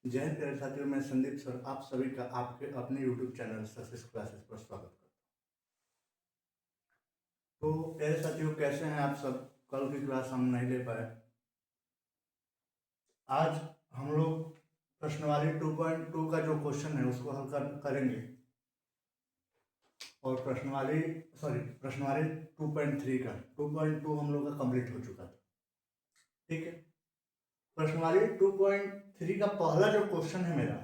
जय हिंद प्यारे साथियों, मैं संदीप सर आप सभी का आपके अपने YouTube चैनल सक्सेस क्लासेस पर स्वागत करता हूँ। तो प्यारे साथियों, कैसे हैं आप सब? कल की क्लास हम नहीं ले पाए। आज हम लोग प्रश्नवाली 2.2 का जो क्वेश्चन है उसको हल करेंगे और प्रश्नवाली 2.3 का 2.2 हम लोग का कंप्लीट हो चुका था। ठीक है, प्रश्नवाली 2.3 का पहला जो क्वेश्चन है मेरा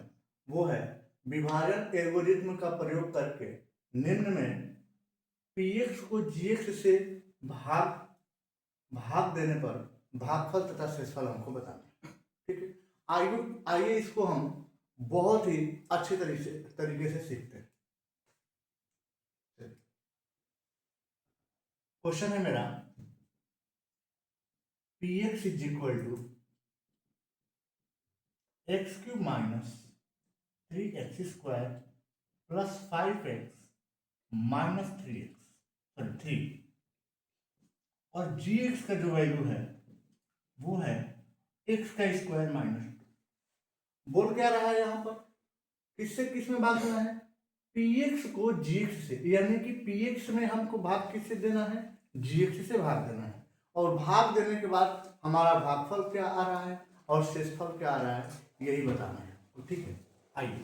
वो है विभाजन एल्गोरिथ्म का प्रयोग करके निम्न में px को gx से भाग देने पर भागफल तथा शेषफल हमको बताना है। ठीक है, आइए इसको हम बहुत ही अच्छे तरीके से सीखते हैं। क्वेश्चन है मेरा px is equal to x cube minus 3x² plus 5x minus 3 और gx का जो वैल्यू है वो है x का स्क्वायर माइनस 2। बोल क्या रहा है यहाँ पर? किससे किस में भाग देना है? px को gx से, यानी कि px में हमको भाग किससे देना है? gx से भाग देना है। और भाग देने के बाद हमारा भागफल क्या आ रहा है और शेषफल क्या आ रहा है, यही बताना है। तो ठीक है, आइए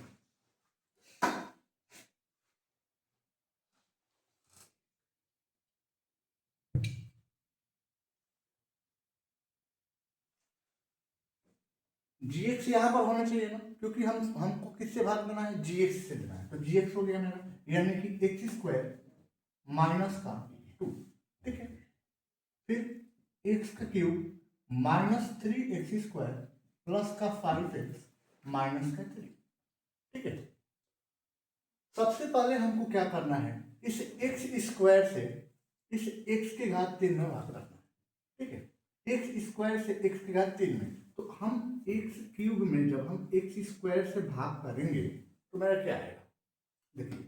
gx यहाँ पर होना चाहिए ना, क्योंकि हमको किससे भाग देना है? gx से देना है। तो gx हो गया मेरा, यानी कि x² माइनस का 2। ठीक है, फिर x का क्यूब माइनस 3x² प्लस का 5x माइनस का 3। ठीक है, सबसे पहले हमको क्या करना है? इस x² से इस x की घात 3 में भाग करना है। ठीक है, x² से x की घात 3 में, तो हम x³ में जब हम x² से भाग करेंगे तो मेरा क्या आएगा? देखिए,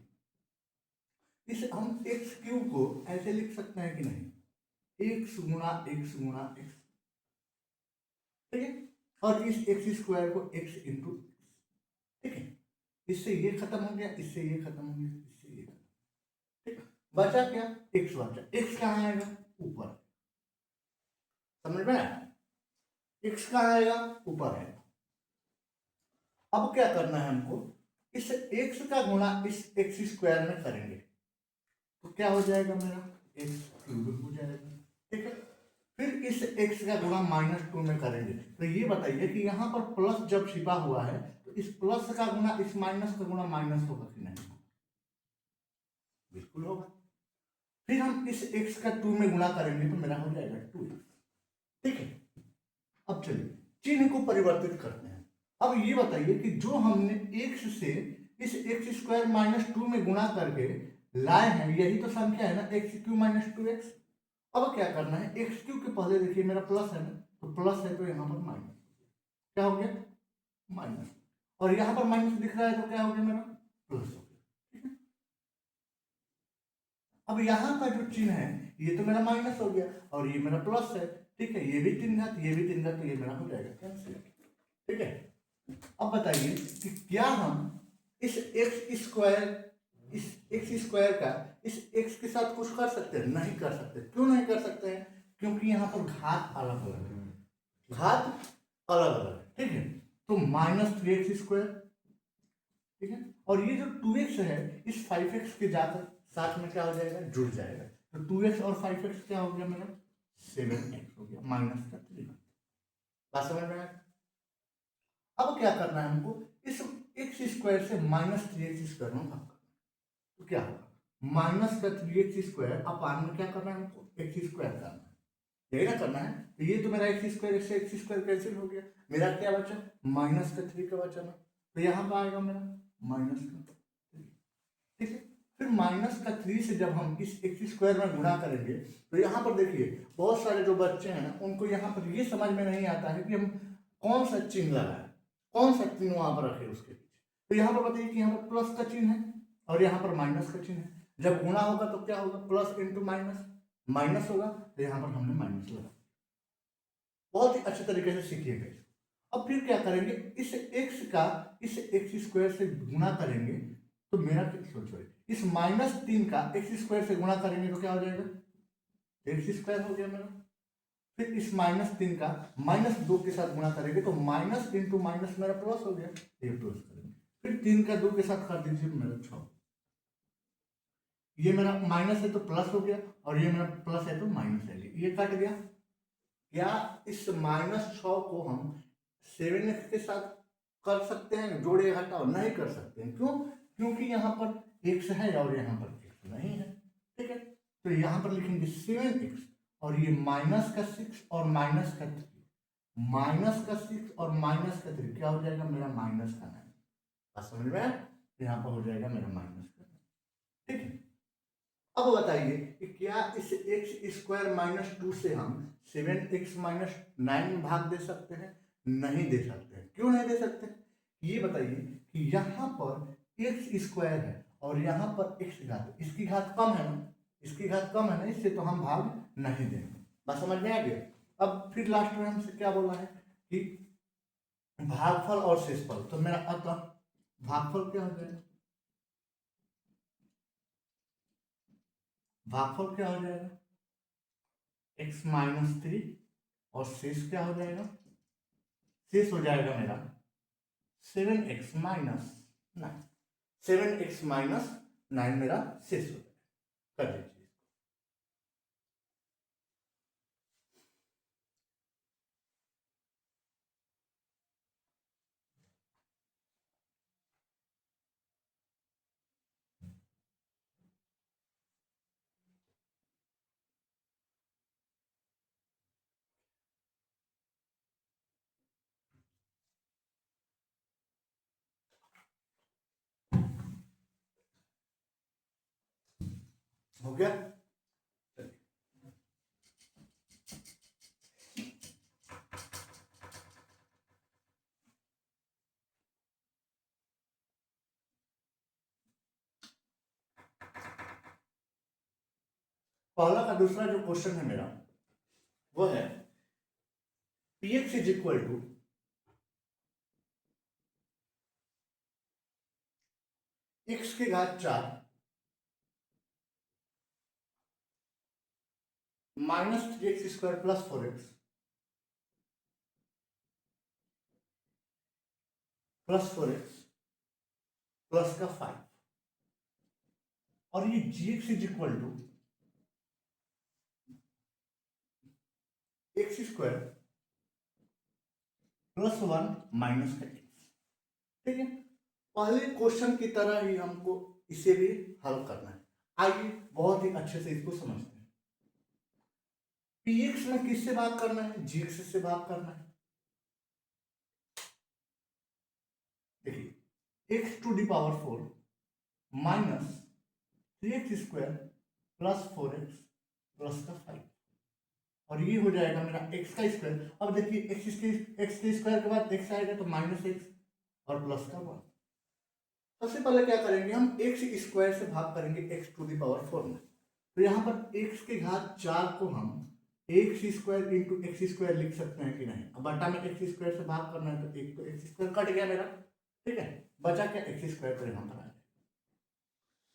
इस हम x³ को ऐसे लिख सकते हैं कि नहीं? x गुणा x गुणा x। ठीक है, और इस x² को x इंटू x। ठीक है, इससे ये खत्म हो गया, इससे ये खत्म हो गया, इससे ये खत्म। ठीक है, बचा क्या? x बचा। x कहाँ आएगा? ऊपर। समझ में आया? x कहाँ आएगा? ऊपर आएगा। अब क्या करना है हमको? इस x का गुणा इस x² में करेंगे तो क्या हो जाएगा मेरा? x³ हो जाएगा। ठीक है, फिर इस x का गुणा -2 में करेंगे तो ये बताइए कि यहाँ पर प्लस जब छिपा हुआ है तो इस प्लस का गुणा इस माइनस का गुणा माइनस होगा कि नहीं? बिल्कुल होगा। फिर हम इस x का 2 में गुणा करेंगे तो मेरा हो जाएगा 2x। ठीक है, अब चलिए चिन्ह को परिवर्तित करते हैं। अब ये बताइए कि जो हमने x से इस x² -2 में गुणा करके लाए हैं, यही तो संख्या है ना, x³ - 2x। अब क्या करना है? x³ के पहले देखिए मेरा प्लस है ना, तो प्लस है तो यहाँ पर माइनस। क्या हो गया? माइनस। और यहाँ पर माइनस दिख रहा है तो क्या हो गया मेरा? प्लस हो गया। ठीक है, अब यहाँ का जो चिन्ह है ये तो मेरा माइनस हो गया और ये मेरा प्लस है। ठीक है, ये भी 3 घात, ये भी 3 घात, तो ये मेरा हो जाएगा कैंसिल। ठीक है, अब बताइए कि क्या हम इस x² का इस x के साथ कुछ कर सकते हैं? नहीं कर सकते। क्यों नहीं कर सकते हैं? क्योंकि यहाँ पर घात अलग अलग है। घात अलग अलग है। ठीक है, तो -3x²। ठीक है, और ये जो 2x है इस 5x के जाकर साथ में क्या हो जाएगा? जुड़ जाएगा। तो 2x और 5x क्या हो गया मेरा? 7x हो गया, माइनस का 3। बात समझ में आया? अब क्या करना है हमको? इस x² से -3x² में भाग करना। तो क्या होगा? माइनस का 3x² अपान में क्या करना है हमको? x² करना है। यही ना करना है। तो ये तो मेरा x² से x² कैंसिल हो गया, मेरा क्या बचा? माइनस का 3 का बचा ना, तो यहाँ पर आएगा मेरा माइनस का 3। ठीक है, फिर माइनस का 3 से जब हम इस x² में गुणा करेंगे तो यहाँ पर देखिए बहुत सारे जो बच्चे हैं ना उनको यहाँ पर ये समझ में नहीं आता है कि हम कौन सा चिन्ह लगाए, कौन सा चिन्ह वहां पर रखे उसके पीछे। तो यहाँ पर बताइए कि यहाँ पर प्लस का चिन्ह है और यहाँ पर माइनस का चिन्ह है। जब गुणा होगा तो क्या होगा? प्लस इंटू माइनस, माइनस होगा तो यहाँ पर हमने माइनस लगा। बहुत ही अच्छे तरीके से सीखिएगा। अब फिर क्या करेंगे, इस x का इस x स्क्वायर से गुणा करेंगे तो मेरा सोचो, इस -3 का x स्क्वायर से गुणा करेंगे तो क्या हो जाएगा, एक्स स्क्वायर हो गया मेरा। फिर इस -3 का -2 के साथ गुणा करेंगे तो माइनस इंटू माइनस मेरा प्लस हो गया, ये प्लस करेंगे। फिर 3 का 2 के साथ कर दीजिए मेरा 6, ये मेरा माइनस है तो प्लस हो गया, और ये मेरा प्लस है तो माइनस है, ये कट गया। क्या इस -6 को हम 7x के साथ कर सकते हैं, जोड़े घटाओ? नहीं कर सकते हैं, क्यों? क्योंकि यहाँ पर x है और यहाँ पर x नहीं है, ठीक है। तो यहाँ पर लिखेंगे 7x, और ये -6 और -3, -6 और -3 क्या हो जाएगा मेरा, -9। बात समझ में आया? यहाँ पर हो जाएगा मेरा -9, ठीक है। अब बताइए कि क्या इस x स्क्वायर -2 से हम 7x -9 भाग दे सकते हैं? नहीं दे सकते हैं। क्यों नहीं दे सकते? ये बताइए कि यहाँ पर x स्क्वायर है और यहाँ पर x घात, इसकी घात कम है ना, इसकी घात कम है ना, इससे तो हम भाग नहीं देंगे। बात समझ में आ गया? अब फिर लास्ट में हमसे क्या बोला है कि भागफल और शेषफल, तो मेरा अतः भागफल क्या हो जाएगा, भागफल क्या हो जाएगा x-3, और शेष क्या हो जाएगा, शेष हो जाएगा मेरा 7x -9, 7x -9 मेरा शेष हो जाएगा। कर दीजिए, हो गया। पहला का दूसरा जो क्वेश्चन है मेरा वो है px is equal to x की घात 4 -3x² + 4x प्लस का 5, और ये gx is equal to x² + 1 minus का x, ठीक है। पहले क्वेश्चन की तरह ही हमको इसे भी हल करना है। आइए बहुत ही अच्छे से इसको समझते हैं। px में किससे भाग करना है, gx से भाग करना है। देखिए x⁴ -3x² + 4x प्लस का 5, और ये हो जाएगा मेरा x का स्क्वायर। अब देखिए x के स्क्वायर के बाद x आएगा तो -x और प्लस का 1। सबसे पहले क्या करेंगे, हम x स्क्वायर से भाग करेंगे x⁴ में, तो यहाँ पर x की घात 4 को हम x² इंटू x² लिख सकते हैं कि नहीं। अब बटा में x² से भाग करना है तो एक तो x² कट गया मेरा, ठीक है, बचा क्या x² तो यहाँ पर आ जाए।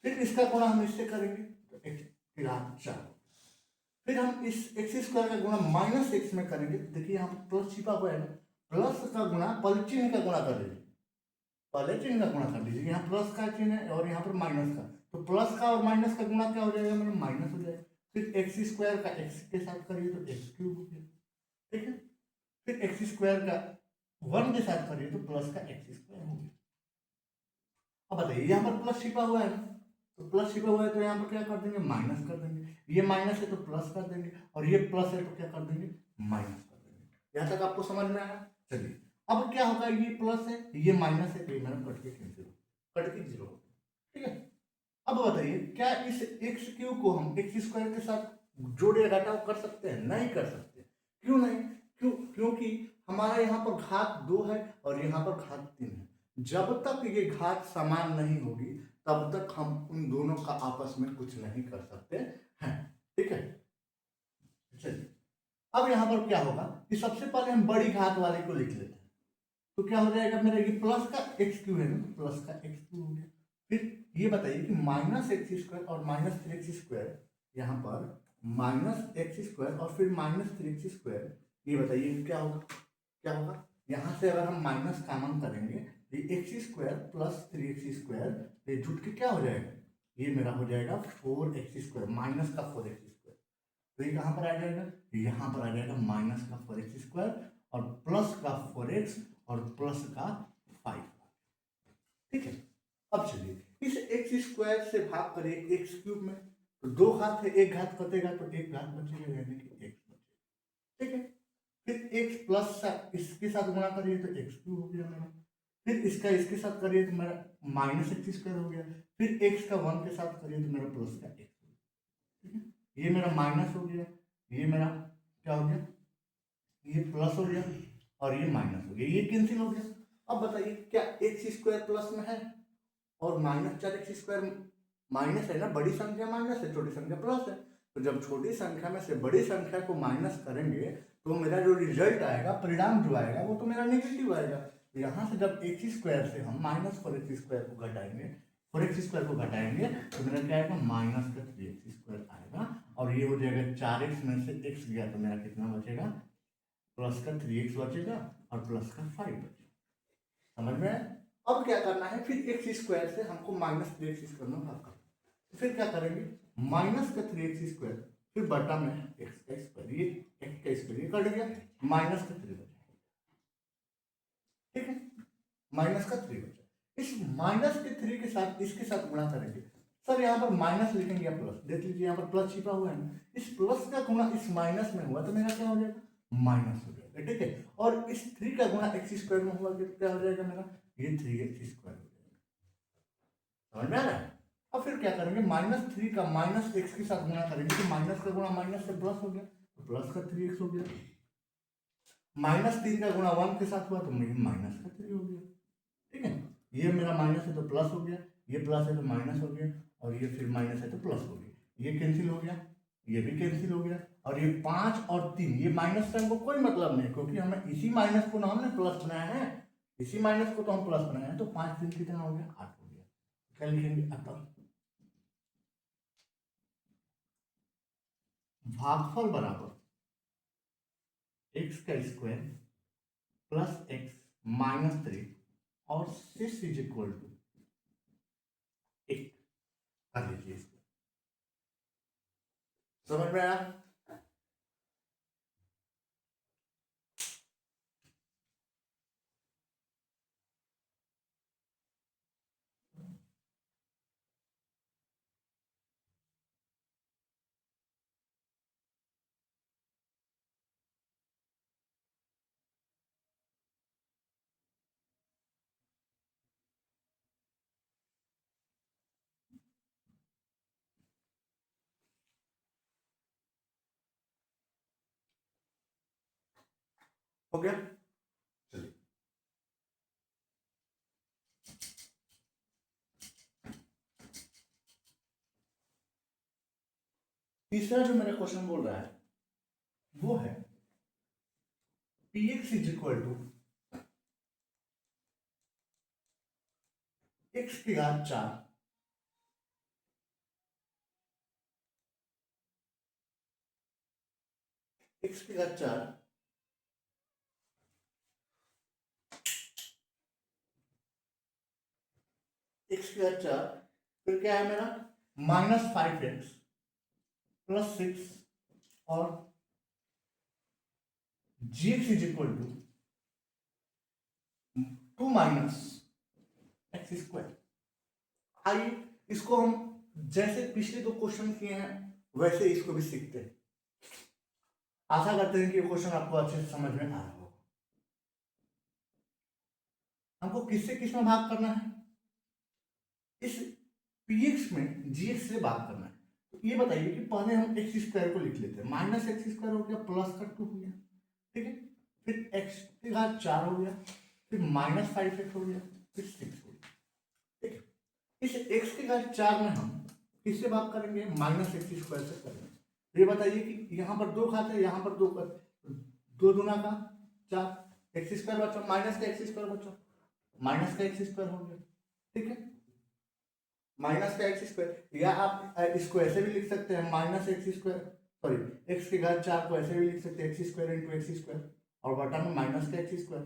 फिर इसका गुणा हम इससे करेंगे तो x की घात 4, फिर हम इस x² का गुणा -x में करेंगे। देखिए यहाँ पर प्लस छिपा हुआ है ना, प्लस का गुणा पहले चिन्ह का गुणा कर लीजिए, पहले चिन्ह का गुणा कर लीजिए। यहाँ प्लस का चिन्ह है और यहाँ पर माइनस का, तो प्लस का और माइनस का गुणा क्या हो जाएगा मेरा, माइनस हो जाएगा। फिर x² का x के साथ करिए तो x³ हो गया, ठीक है। फिर x² का 1 के साथ करिए तो प्लस का x² हो गया। अब बताइए यहाँ पर प्लस छिपा हुआ है, तो प्लस छिपा हुआ है तो यहाँ पर क्या कर देंगे, माइनस कर देंगे। ये माइनस है तो प्लस कर देंगे, और ये प्लस है तो क्या कर देंगे, माइनस कर देंगे। यहाँ तक आपको समझ में आया? चलिए अब क्या होगा, ये प्लस है ये माइनस है तो ये मेरा कट के कैंसिल हो, कट के 0 हो, ठीक है। अब बताइए क्या इस x³ को हम x² के साथ जोड़े घटाव कर सकते हैं? नहीं कर सकते। क्यों नहीं? क्योंकि हमारा यहाँ पर घात 2 है और यहाँ पर घात 3 है। जब तक ये घात समान नहीं होगी तब तक हम उन दोनों का आपस में कुछ नहीं कर सकते हैं, ठीक है। चलिए अब यहाँ पर क्या होगा कि सबसे पहले हम बड़ी घात वाले को लिख लेते हैं। तो क्या हो जाएगा मेरा, ये प्लस का एक्स क्यू है ना, तो प्लस का एक्स क्यू हो गया। फिर ये बताइए कि माइनस एक्स स्क्वायर और माइनस थ्री एक्स स्क्वायर, यहाँ पर माइनस एक्स स्क्वायर और फिर माइनस थ्री एक्स स्क्वायर, ये बताइए क्या होगा, क्या होगा। यहाँ से अगर हम माइनस कॉमन करेंगे, ये x square plus three x square, ये जुट के क्या हो जाएगा, ये मेरा हो जाएगा फोर एक्स स्क्वायर, माइनस का फोर एक्स स्क्वायर। तो ये कहाँ पर आ जाएगा, यहाँ पर आ जाएगा माइनस का फोर एक्स स्क्वायर और प्लस का फोर एक्स और प्लस का फाइव। ठीक है, अब चलिए इस एक्स स्क्वायर से भाग करिए एक्स क्यूब में, तो दो घात है, एक घात कटेगा तो एक घात बचेगा, यानी कि एक्स बचेगा। ठीक है, फिर एक्स प्लस इसके साथ गुणा करिए तो एक्स क्यूब हो गया मेरा, फिर इसका इसके साथ करिए तो मेरा माइनस एक्स स्क्वायर हो गया, फिर एक्स का वन के साथ करिए तो मेरा प्लस का एक्स। ठीक है, ये मेरा माइनस हो गया, ये मेरा क्या हो गया, ये प्लस हो गया और ये माइनस हो गया, ये कैंसिल हो गया। अब बताइए क्या एक्स स्क्वायर प्लस में है और माइनस चार एक्स स्क्वायर माइनस है ना, बड़ी संख्या माइनस है, छोटी संख्या प्लस है। तो जब छोटी संख्या में से बड़ी संख्या को माइनस करेंगे तो मेरा जो रिजल्ट आएगा, परिणाम जो आएगा, वो तो मेरा नेगेटिव आएगा। तो यहाँ से जब एक्स स्क्वायर से हम माइनस फोर एक्स स्क्वायर को घटाएंगे, फोर एक्स स्क्वायर को घटाएंगे तो मेरा क्या आएगा, माइनस का थ्री एक्स स्क्वायर आएगा, और ये हो जाएगा चार एक्स में से एक्स गया तो मेरा कितना बचेगा, प्लस का थ्री एक्स बचेगा और प्लस का फाइव बचेगा। समझ में आया? अब क्या करना है, फिर एक्स स्क्वायर से हमको माइनस थ्री एक्स स्क्वायर में भाग करना है। फिर क्या करेंगे, माइनस का थ्री एक्स स्क्वायर फिर बटा में एक्स का स्क्वायर, ये एक्स का स्क्वायर ये कट गया, माइनस का थ्री बचा। ठीक है, माइनस का थ्री बचा, इस माइनस के थ्री के साथ इसके साथ गुणा करेंगे। सर यहाँ पर माइनस लिखेंगे या प्लस, देख लीजिए यहाँ पर प्लस छिपा हुआ है ना, इस प्लस का गुणा इस माइनस में हुआ तो मेरा क्या हो जाएगा, माइनस हो जाएगा। ठीक है, और इस थ्री का गुणा एक्स स्क्वायर में हुआ तो क्या हो जाएगा मेरा, ये थ्री एक्स स्क्वायर हो जाएगा। समझ में आ रहा है? अब फिर क्या करेंगे, माइनस थ्री का माइनस एक्स के साथ गुणा करेंगे, तो माइनस का गुणा माइनस से प्लस हो गया, तो प्लस का थ्री एक्स हो गया। माइनस तीन का गुणा वन के साथ हुआ तो माइनस का थ्री हो गया। ठीक है, ये मेरा माइनस है तो प्लस हो गया, ये प्लस है तो माइनस हो गया, और ये फिर माइनस है तो प्लस हो गया, ये कैंसिल हो गया, ये भी कैंसिल हो गया, और ये पांच और तीन, ये माइनस से हमको कोई मतलब नहीं, क्योंकि हमें इसी माइनस को ना हमने प्लस बनाया है, इसी माइनस को तो हम प्लस बनाए हैं। तो पांच तीन कितना हो गया, आठ हो गया। क्या लिखेंगे, अतः भागफल बराबर एक्स का square plus x minus three और six is equal to eight. कर लीजिए इसको, समझ में आया? हो गया, चलिए तीसरा जो मेरा क्वेश्चन बोल रहा है वो है px is equal to x की घात चार एक्स की घात चार एक्स की घात चार, फिर क्या है मेरा minus five x plus six और g x is equal to two minus x square. आइए इसको हम जैसे पिछले दो क्वेश्चन किए हैं वैसे इसको भी सीखते हैं। आशा करते हैं कि ये क्वेश्चन आपको अच्छे से समझ में आ रहा होगा। हमको किससे किस में भाग करना है, इस px में gx से भाग करना है। तो ये बताइए कि पहले हम एक्स स्क्वायर को लिख लेते हैं, माइनस एक्स स्क्वायर हो गया प्लस का टू हो गया, ठीक है, फिर एक्स के बाद चार हो गया, फिर माइनस फाइव एक्स हो गया, फिर सिक्स हो गया। ठीक है, इस एक्स के बाद चार में हम किससे भाग करेंगे, माइनस एक्स स्क्वायर से करेंगे। तो ये बताइए कि यहाँ पर दो घात है, यहाँ पर दो घात, दो दुना का चार, एक्स स्क्वायर बचा, माइनस का एक्स स्क्वायर बचा, माइनस का एक्स स्क्वायर हो गया, ठीक है, माइनस का एक्स स्क्वायर, या आप इसको ऐसे भी लिख सकते हैं minus x square, sorry x के घात 4 को ऐसे भी लिख सकते हैं x square into x square, और बटा में माइनस का एक्स स्क्वायर,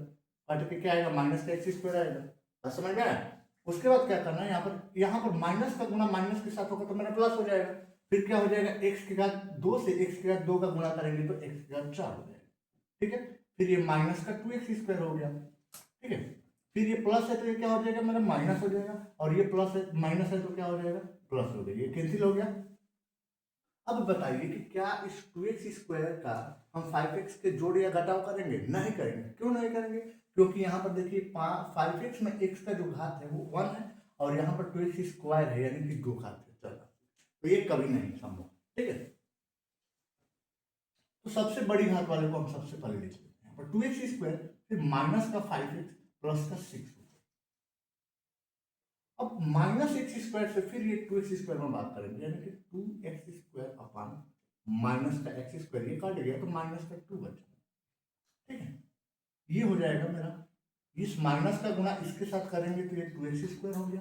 कट के क्या आएगा माइनस का एक्स स्क्वायर आएगा। बस समझ में आया। उसके बाद क्या करना है, यहाँ पर माइनस का गुना माइनस के साथ होगा तो मेरा प्लस हो जाएगा, फिर क्या हो जाएगा एक्स के घात 2 से एक्स के घात 2 का गुणा करेंगे तो एक्स के घात 4 हो जाएगा, ठीक है, फिर ये माइनस का 2x स्क्वायर हो गया, ठीक है, फिर ये प्लस है तो ये क्या हो जाएगा मेरा माइनस हो जाएगा, और ये प्लस है माइनस है तो क्या हो जाएगा प्लस हो जाएगा, ये कैंसिल हो गया। अब बताइए कि क्या इस 2x स्क्वायर का हम 5x के जोड़ या घटाव करेंगे? नहीं करेंगे। क्यों नहीं करेंगे? क्योंकि यहाँ पर देखिए 5x में x का जो घात है वो 1 है, और यहाँ पर 2x स्क्वायर है यानी कि 2 घात है, चलो तो ये कभी नहीं संभव, ठीक है। तो सबसे बड़ी घात वाले को हम सबसे पहले लिख लेते हैं, पर 2x स्क्वायर फिर माइनस का 5x प्लस का 6। अब माइनस एक्स स्क्वायर से फिर ये 2x स्क्वायर में बात करेंगे, यानी कि 2x स्क्वायर अपॉन माइनस का एक्स स्क्वायर, ये काट गया तो माइनस का 2 बचा, ठीक है, ये हो जाएगा मेरा, इस माइनस का गुणा इसके साथ करेंगे तो ये 2x स्क्वायर हो गया,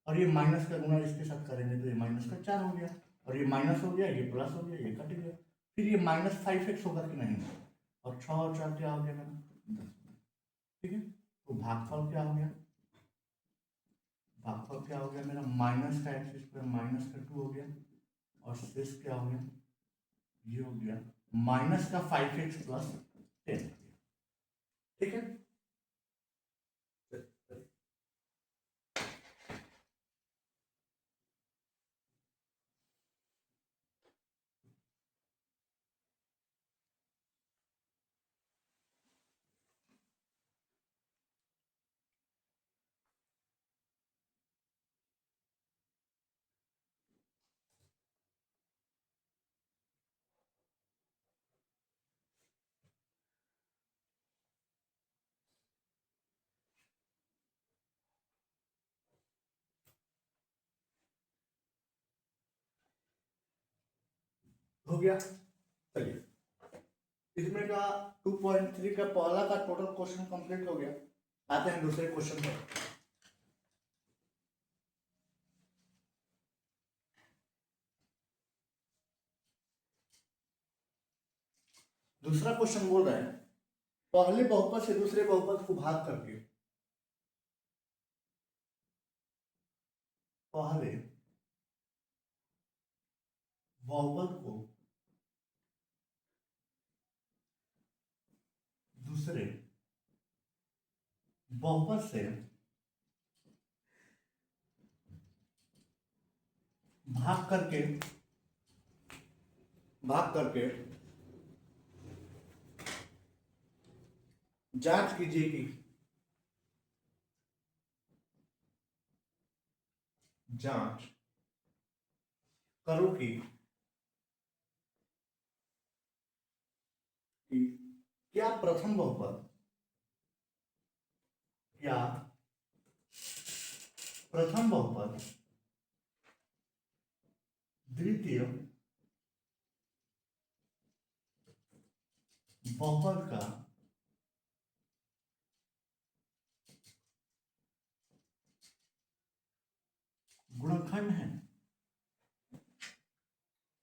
और ये माइनस का गुणा इसके साथ करेंगे तो ये माइनस का 4 हो गया, और ये माइनस हो गया, ये प्लस हो गया, ये कट गया, फिर ये माइनस 5x होगा कि नहीं, और 6 और 4 क्या हो गया मेरा 10, ठीक है। तो भागफल क्या हो गया, भागफल क्या हो गया मेरा माइनस का एक्स स्क्वायर माइनस का 2 हो गया, और शेष क्या हो गया, ये हो गया माइनस का 5x प्लस 10, ठीक है। हो गया, चलिए इसमें का 2.3 का पहला का टोटल क्वेश्चन कंप्लीट हो गया। आते हैं दूसरे क्वेश्चन पर। दूसरा क्वेश्चन बोल रहा है पहले बहुपद से दूसरे बहुपद को भाग करके पहले बहुपद को दूसरे बहुपद से भाग करके जांच कीजिए कि जांच करो कि क्या प्रथम बहुपद या प्रथम बहुपद द्वितीय बहुपद का गुणनखंड है।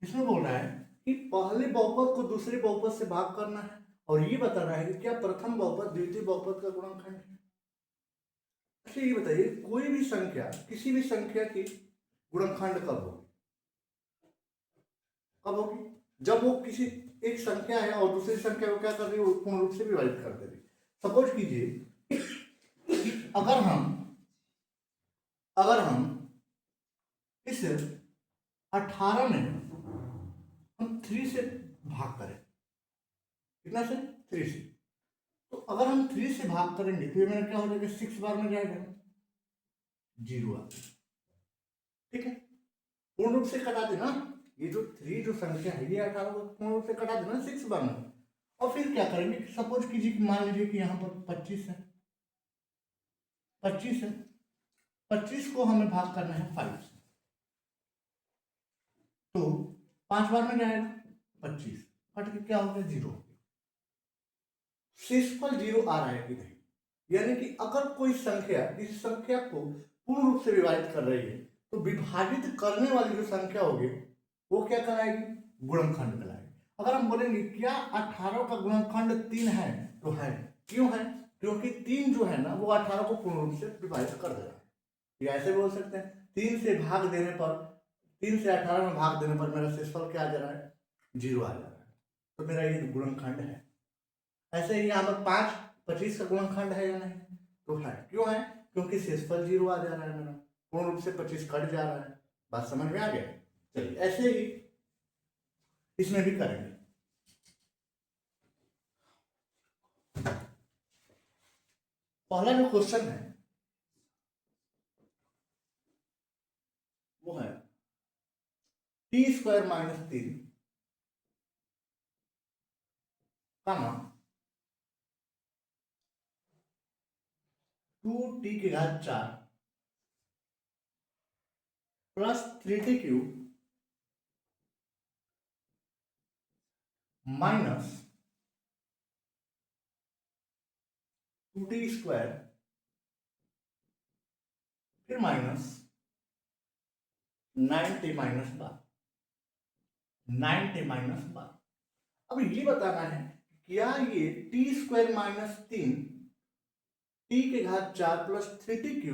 इसमें बोल रहा है कि पहले बहुपद को दूसरे बहुपद से भाग करना है, और ये बता रहा है कि क्या प्रथम बहुपद द्वितीय बहुपद का गुणनखंड है। अच्छा ये बताइए कोई भी संख्या किसी भी संख्या की गुणनखंड कब होगी? कब होगी? जब वो किसी एक संख्या है और दूसरी संख्या को क्या कर रही है, पूर्ण रूप से विभाजित कर दे रही। सपोज कीजिए कि अगर हम इस 18 में हम 3 से भाग करें, कितना से 3 से, तो अगर हम 3 से भाग करेंगे तो ये मेरा क्या हो जाएगा 6 बार में जाएगा 0 आ, ठीक है, पूर्ण रूप से कटा देना, ये जो 3 जो संख्या है ये 18 को पूर्ण रूप से कटा देना 6 बार में। और फिर क्या करेंगे, सपोज कीजिए कि मान लीजिए कि यहाँ पर 25 है, 25 है, 25 को हमें भाग करना है 5 से, तो 5 बार में जाएगा 25 कट के क्या हो गया 0 हो गया। शेषफल 0 आ रहा है कि नहीं, यानी कि अगर कोई संख्या इस संख्या को पूर्ण रूप से विभाजित कर रही है तो विभाजित करने वाली जो संख्या होगी वो क्या कहलाएगी, गुणनखंड कहलाएगी। अगर हम बोलेंगे क्या 18 का गुणनखंड 3 है, तो है। क्यों है, क्योंकि 3 जो है ना वो 18 को पूर्ण रूप से विभाजित कर दे रहा है। या ऐसे बोल सकते हैं 3 से भाग देने पर, 3 से 18 में भाग देने पर मेरा शेषफल क्या आ जा रहा है, 0 आ जा रहा है, तो मेरा ये गुणनखंड है। ऐसे ही यहाँ पर 5 25 का गुणनखंड है या नहीं, तो है। क्यों है, क्योंकि शेषफल 0 आ जा रहा है मेरा, पूर्ण रूप से 25 कट जा रहा है। बात समझ में आ गया। चलिए ऐसे ही इसमें भी करेंगे। पहला जो क्वेश्चन है वो है t² माइनस 3 कामा 2t⁴ plus 3t³ minus 2t² फिर माइनस 90 माइनस 12। अब ये बताना है क्या ये t² minus 3 t⁴ plus 3t³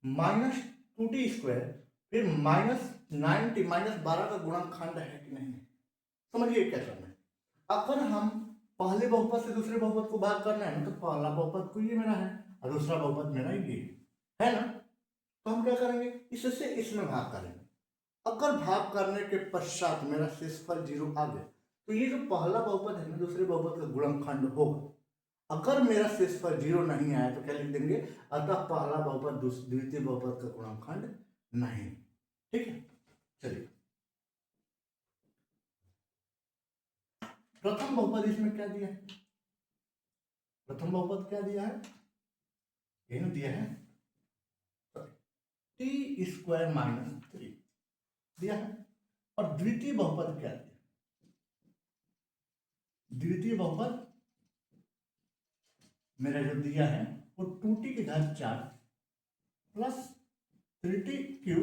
minus 2t² फिर माइनस 90 माइनस 12 का गुणनखंड है कि नहीं। समझिए क्या करना है। अगर हम पहले बहुपद से दूसरे बहुपद को भाग करना है ना, तो पहला बहुपद को ये मेरा है और दूसरा बहुपद मेरा ये है ना, तो हम क्या करेंगे, इससे इसमें भाग करेंगे। अगर भाग करने के पश्चात मेरा शेषफल 0 आ गया तो ये जो पहला बहुपद है ना दूसरे बहुपद का गुणनखंड होगा। अगर मेरा शेषफल 0 नहीं आया तो क्या लिख देंगे, अतः पहला बहुपद द्वितीय बहुपद का गुणनखंड नहीं। ठीक है, चलिए प्रथम बहुपद इसमें क्या दिया है, प्रथम बहुपद क्या दिया है, यही दिया है t² माइनस 3 दिया है। और द्वितीय बहुपद क्या दिया, द्वितीय बहुपद मेरा जो दिया है वो 2t⁴ plus 3t³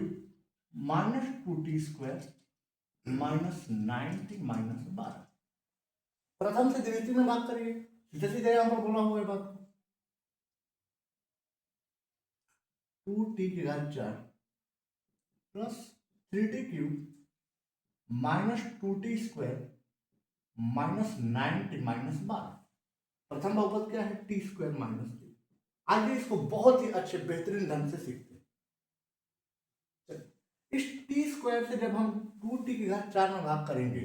minus 2t² minus 90 minus 12। प्रथम से द्वितीय में भाग करिए, सीधे सीधे यहां पर बोला हुआ है बात। 2t⁴ plus 3t³ minus 2t² minus 90 minus 12। प्रथम बहुपद क्या है, t² माइनस 3। आइए इसको बहुत ही अच्छे बेहतरीन ढंग से सीखते हैं। इस t² से जब हम 2t⁴ में भाग करेंगे,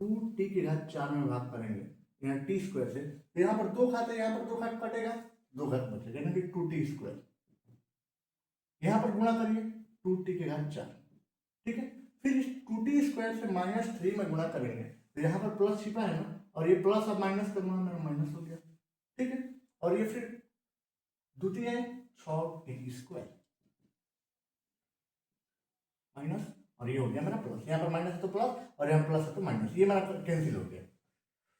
2t⁴ में भाग करेंगे यहाँ t² से, तो यहाँ पर 2 घात है, यहाँ पर 2 घात कटेगा, 2 घात बचेगा, यानी कि 2t²। यहाँ पर गुणा करिए 2t⁴, ठीक है। फिर इस 2t² से माइनस 3 में गुणा करेंगे तो यहाँ पर प्लस छिपा है ना, और ये प्लस अब माइनस करना मेरा माइनस हो गया, ठीक है। और ये फिर द्वितीय है 6t² माइनस, और ये हो गया मेरा प्लस, यहाँ पर माइनस है तो प्लस और यहाँ प्लस है तो माइनस, ये मेरा कैंसिल हो गया,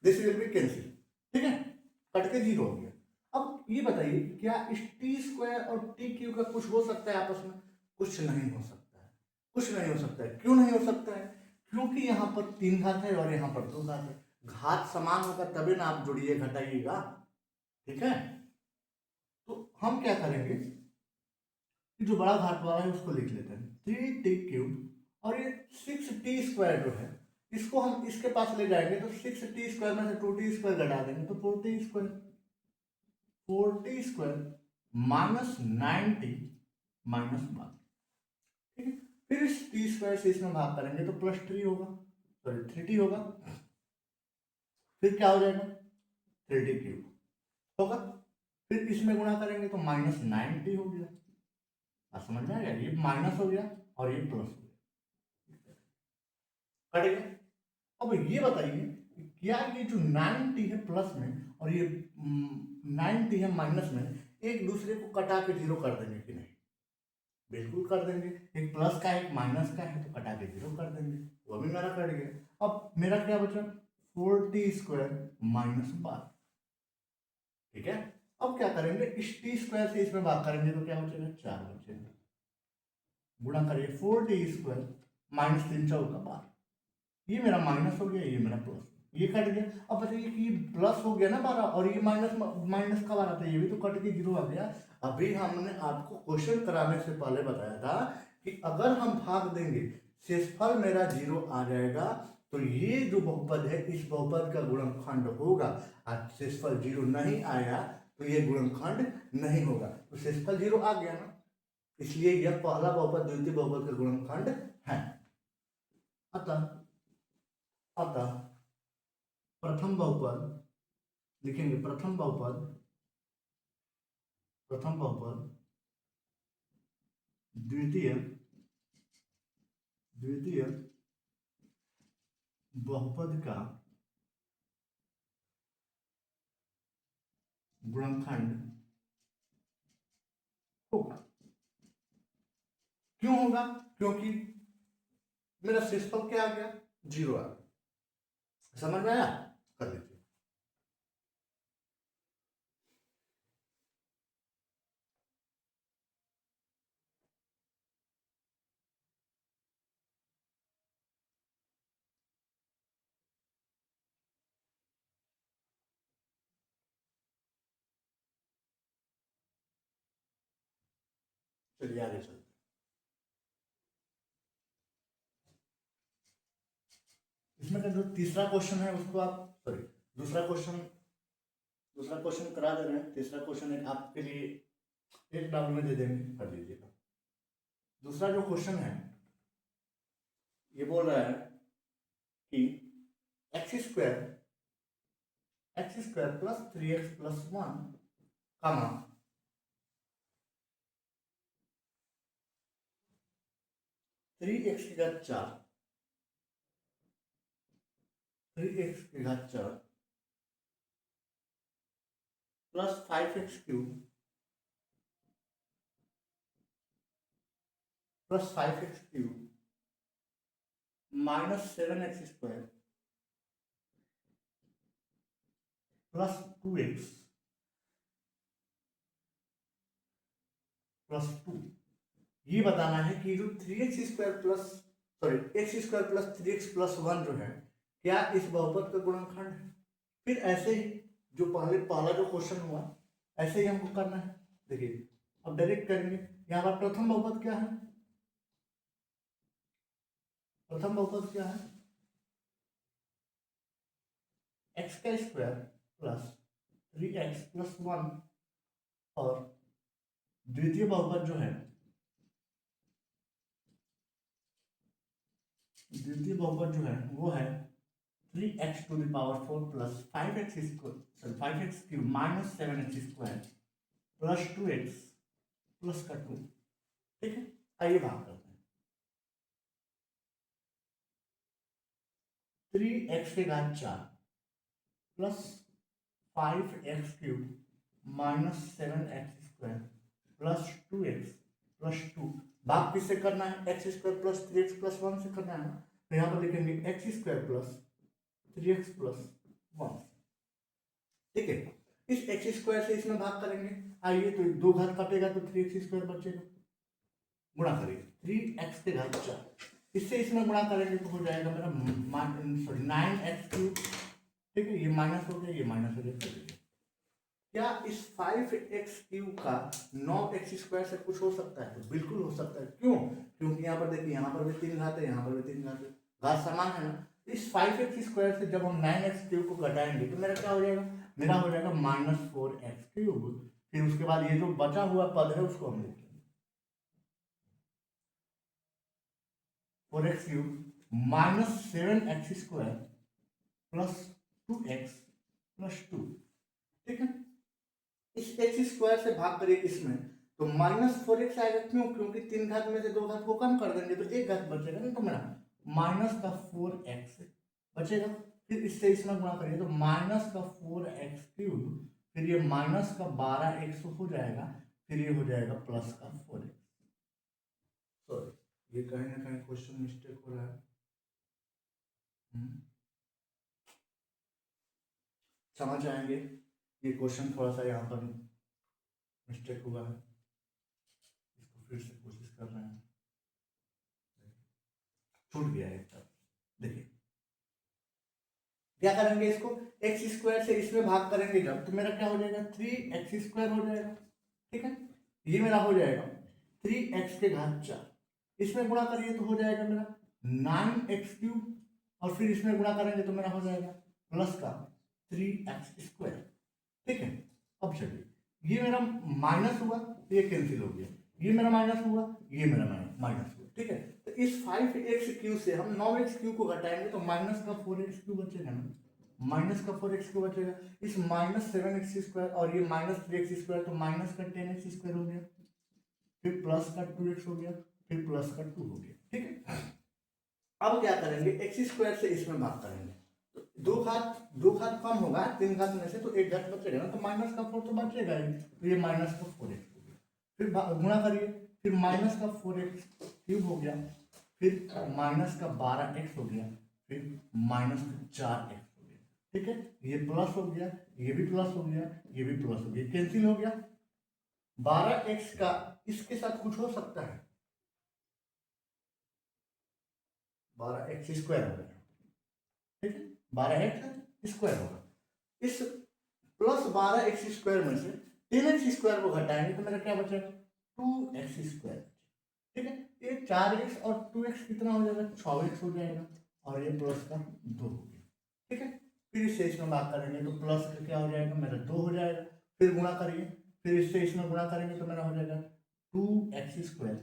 दिस विल बी कैंसिल, ठीक है, कट के 0 हो गया। अब ये बताइए क्या इस t² और t³ का कुछ हो सकता है आपस में, कुछ नहीं हो सकता है, कुछ नहीं हो सकता है। क्यों नहीं हो सकता है, क्योंकि यहाँ पर 3 घात है और यहाँ पर 2 घात है, घात समान होगा तभी ना आप जोड़िए घटाइएगा, ठीक है। तो हम क्या करेंगे, जो बड़ा घात वाला है उसको लिख लेते हैं 3t³ और ये 6t² जो है इसको हम इसके पास ले जाएंगे तो 6t² में से 2t² घटा देंगे तो 4t² माइनस 90 माइनस 12, ठीक है। फिर इस t² से इसमें भाग करेंगे तो प्लस 3 होगा, सॉरी 3t होगा, फिर क्या हो जाएगा 3t³ होगा, फिर इसमें गुणा करेंगे तो माइनस 90 हो गया। आप समझ में आ गया, ये माइनस हो गया और ये प्लस हो गया, कट गया। अब ये बताइए क्या ये जो 90 है प्लस में और ये 90 है माइनस में एक दूसरे को कटा के 0 कर देंगे कि नहीं, बिल्कुल कर देंगे। एक प्लस का एक माइनस का है तो कटा के 0 कर देंगे, वो भी मेरा कट गया। अब मेरा क्या बचा 4t² माइनस 12, ठीक है। अब क्या करेंगे, इस टी स्क्वायर से इसमें भाग करेंगे तो क्या बचेगा, 4 बचेगा। गुणा करिए 4t² माइनस 3×4 ये मेरा माइनस हो गया, ये मेरा प्लस, ये कट गया। अब बताइए कि ये प्लस हो गया ना 12 और ये माइनस माइनस का 12 था, ये भी तो कट के 0 आ गया। अभी हमने आपको क्वेश्चन कराने से पहले बताया था कि अगर हम भाग देंगे शेषफल मेरा 0 आ जाएगा, तो ये जो बहुपद है इस बहुपद का गुणनखंड होगा। आज शेषफल 0 नहीं आया तो ये गुणनखंड नहीं होगा, तो शेषफल 0 आ गया ना, इसलिए यह पहला बहुपद द्वितीय बहुपद का गुणनखंड है। अतः अतः प्रथम बहुपद लिखेंगे, प्रथम बहुपद द्वितीय द्वितीय बहुपद का गुणनखंड होगा। क्यों होगा, क्योंकि मेरा शेषफल क्या आ गया, 0 आ गया। समझ में आया, कर लीजिए। चलिए आगे चलते। इसमें का जो तीसरा क्वेश्चन है उसको आप, सॉरी, दूसरा क्वेश्चन करा दे रहे हैं। तीसरा क्वेश्चन एक आपके लिए एक डाउन में दे देंगे, कर लीजिएगा। दूसरा जो क्वेश्चन है ये बोल रहा है कि x² प्लस 3x प्लस 1 कामा 3x की घात 4 plus 5x³ minus 7x² plus 2x plus 2, ये बताना है कि जो 3x² plus, sorry, x² plus 3x plus 1 जो है क्या इस बहुपद का गुणनखंड है। फिर ऐसे ही जो पहला जो क्वेश्चन हुआ ऐसे ही हमको करना है। देखिए अब डायरेक्ट करेंगे, यहाँ पर प्रथम बहुपद क्या है, प्रथम बहुपद क्या है, x² प्लस 3x प्लस 1, और द्वितीय बहुपद जो है, द्वितीय बहुपद जो है वो है 3x⁴ plus 5x³ minus 7x² plus 2x plus का 2। ठीक है, आइए बात करते हैं। 3x के घात 4 plus 5x³ minus 7x² plus 2x plus 2, भाग किससे करना है, x² प्लस 3x प्लस 1 से करना है ना, तो यहाँ पर लिखेंगे x² प्लस 3x प्लस 1। ठीक है, इस x² से इसमें भाग करेंगे, आइए तो 2 घात कटेगा तो 3x² बचेगा, गुणा करिए 3x के घात 4, इससे इसमें गुणा करेंगे तो हो जाएगा मेरा 9x³। ठीक है, ये माइनस हो गया, ये माइनस हो गया। क्या इस 5x³ का 9x² से कुछ हो सकता है, तो बिल्कुल हो सकता है। क्यों, क्योंकि यहाँ पर देखिए, यहाँ पर भी 3 घात है, यहाँ पर भी 3 घात है, घात समान है ना। इस 5x² से जब हम 9x³ को घटाएंगे तो मेरा क्या हो जाएगा, मेरा हो जाएगा -4x³। फिर उसके बाद ये जो बचा हुआ पद है उसको हम लिखेंगे 4x³ minus 7x² plus 2x plus 2। ठीक है, इस x² से भाग करिए इसमें तो -4x आएगा। क्यों, क्योंकि 3 घात में से 2 घात को कम कर देंगे तो 1 घात बचेगा ना, तो मेरा -4x बचेगा। फिर इससे इसमें गुणा करिए तो -4x³, फिर ये -12x हो जाएगा, फिर ये हो जाएगा +4x। सॉरी, ये कहीं ना कहीं क्वेश्चन मिस्टेक हो रहा है। समझ आएंगे, ये क्वेश्चन थोड़ा सा यहाँ पर मिस्टेक हुआ है, इसको फिर से कोशिश कर रहे हैं, छूट गया है तब। देखिए क्या करेंगे, इसको एक्स स्क्वायर से इसमें भाग करेंगे जब, तो मेरा क्या हो जाएगा 3x² हो जाएगा। ठीक है, ये मेरा हो जाएगा 3x⁴, इसमें गुणा करिए तो हो जाएगा मेरा 9x³ और फिर इसमें गुणा करेंगे तो मेरा हो जाएगा प्लस का 3x²। ठीक है, अब चलिए ये मेरा माइनस हुआ तो ये कैंसिल हो गया, ये मेरा माइनस हुआ, ये मेरा माइनस हुआ। ठीक है, तो इस 5x³ से हम 9x³ को घटाएंगे तो माइनस का 4x³ बचेगा ना, माइनस का 4x³ बचेगा। इस -7x² और ये -3x², तो माइनस का 10x² हो गया, फिर प्लस का 2x हो गया, फिर प्लस का 2 हो गया। ठीक है, अब क्या करेंगे, x² से इसमें भाग करेंगे तो दो घात कम होगा 3 घात में से, तो 1 घात बचेगा ना, तो माइनस का 4 तो बचेगा ही, तो ये माइनस का 4x हो गया। फिर गुणा करिए, फिर माइनस का 4x³ हो गया, फिर माइनस का 12x हो गया, फिर माइनस का 4x हो गया। ठीक है, ये प्लस हो गया, ये भी प्लस हो गया, ये भी प्लस हो गया, कैंसिल हो गया। 12x का इसके साथ कुछ हो सकता है, 12x² हो गया। ठीक है, 12x² होगा। इस प्लस 12x² में से 10x² को घटाएंगे तो मेरा क्या बचेगा 2x²। ठीक है, ये 4x और 2x कितना हो जाएगा 6x हो जाएगा, और ये प्लस का 2 हो गया। ठीक है, फिर इससे इसमें बात करेंगे तो प्लस का क्या हो जाएगा मेरा 2 हो जाएगा, फिर गुणा करिए, फिर इससे इसमें गुणा करेंगे तो मेरा हो जाएगा 2x²,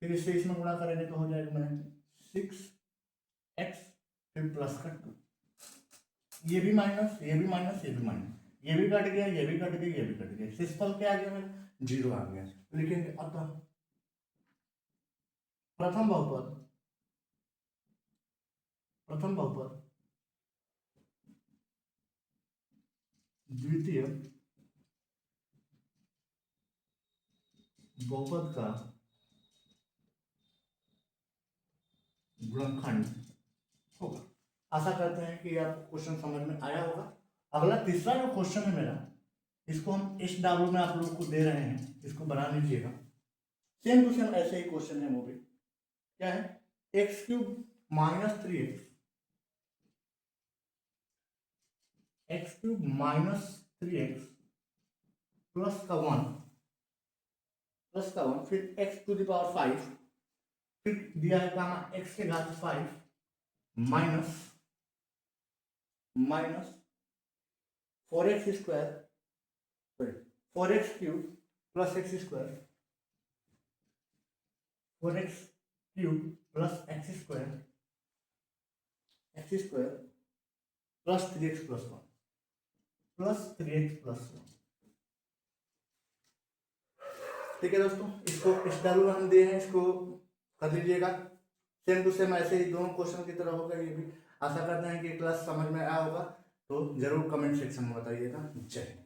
फिर इससे इसमें गुणा करेंगे तो हो जाएगा मेरा 6x, फिर प्लस का 2, ये भी माइनस, ये भी माइनस, ये भी माइनस, ये भी कट गया, ये भी कट गया, ये भी कट गया, शेषफल क्या आ गया मेरा 0 आ गया। लिखेंगे अतः प्रथम बहुपद द्वितीय बहुपद का गुणनखंड होगा। आशा करते हैं कि आपको क्वेश्चन समझ में आया होगा। अगला तीसरा जो क्वेश्चन है मेरा, इसको हम SW में आप लोगों को दे रहे हैं, इसको बना लीजिएगा। सेम टू सेम ऐसे ही क्वेश्चन है, वो भी क्या है, x³ - 3x, x³ - 3x plus का 1, फिर x⁵, फिर दिया है gamma x⁵ minus 4x² sorry 4x³ plus x², 4x³ plus x² plus 3x plus 1 plus 3x plus 1। ठीक है दोस्तों, इसको SW हम दिए हैं, इसको कर लीजिएगा। सेम टू सेम ऐसे ही दोनों क्वेश्चन की तरह होगा ये भी। आशा करते हैं कि क्लास समझ में आया होगा, तो जरूर कमेंट सेक्शन में बताइएगा। जय हिंद।